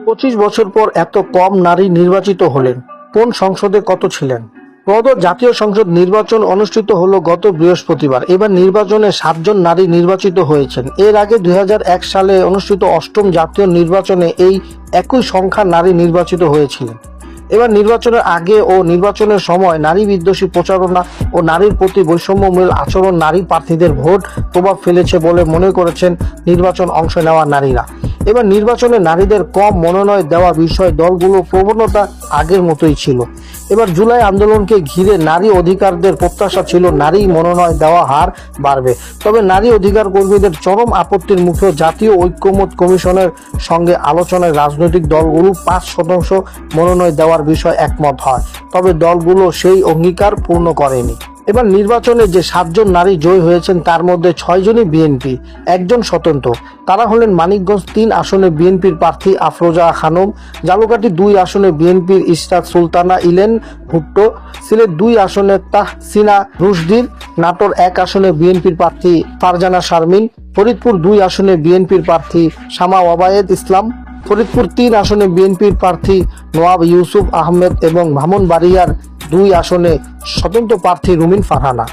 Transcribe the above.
25 বছর পর এত কম নারী নির্বাচিত হলেন, কোন সংসদে কত ছিলেন? ত্রয়োদশ জাতীয় সংসদ নির্বাচন অনুষ্ঠিত হলো গত বৃহস্পতিবার। এবার নির্বাচনে 7 জন নারী নির্বাচিত হয়েছেন। এর আগে 2001 সালে অনুষ্ঠিত অষ্টম জাতীয় নির্বাচনে এই একই সংখ্যার নারী নির্বাচিত হয়েছিলেন। এবার নির্বাচনের আগে ও নির্বাচনের সময় নারী বিদ্বেষী প্রচারণা ও নারীর প্রতি বৈষম্যমূলক আচরণ নারী প্রার্থীদের ভোট প্রভাব ফেলেছে বলে মনে করেছেন নির্বাচন অংশ নেওয়া নারীরা। এবার নির্বাচনে নারীদের কম মনোনয়ন দেওয়া বিষয়ে দলগুলোর প্রবণতা আগের মতোই ছিল। এবার জুলাই আন্দোলনকে ঘিরে নারী অধিকারদের প্রত্যাশা ছিল নারী মনোনয়ন দেওয়া হার বাড়বে। তবে নারী অধিকার কর্মীদের চরম আপত্তির মুখেও জাতীয় ঐক্যমত্য কমিশনের সঙ্গে আলোচনায় রাজনৈতিক দলগুলো 5% মনোনয়ন দেওয়ার বিষয়ে একমত হয়। তবে দলগুলো সেই অঙ্গীকার পূর্ণ করেনি। এবার নির্বাচনে যে 7 জন নারী জয়ী হয়েছেন তার মধ্যে 6 জনই বিএনপি, একজন স্বতন্ত্র। তারা হলেন মানিকগঞ্জ 3 আসনে বিএনপির প্রার্থী আফরোজা খানম, ঝালকাঠি 2 আসনে বিএনপির ইশরাক সুলতানা ইলেন ভুট্টো, সিলেট 2 আসনে তাহসিনা রুশদীর, নাটোর 1 আসনে বিএনপির প্রার্থী ফারজানা শারমিন, ফরিদপুর 2 আসনে বিএনপির প্রার্থী শামা ওবায়েদ ইসলাম, ফরিদপুর 3 আসনে বিএনপির প্রার্থী নওয়াব ইউসুফ আহমেদ এবং ব্রাহ্মণবাড়িয়ার 2 আসনে স্বতন্ত্র প্রার্থী রুমিন ফারহানা।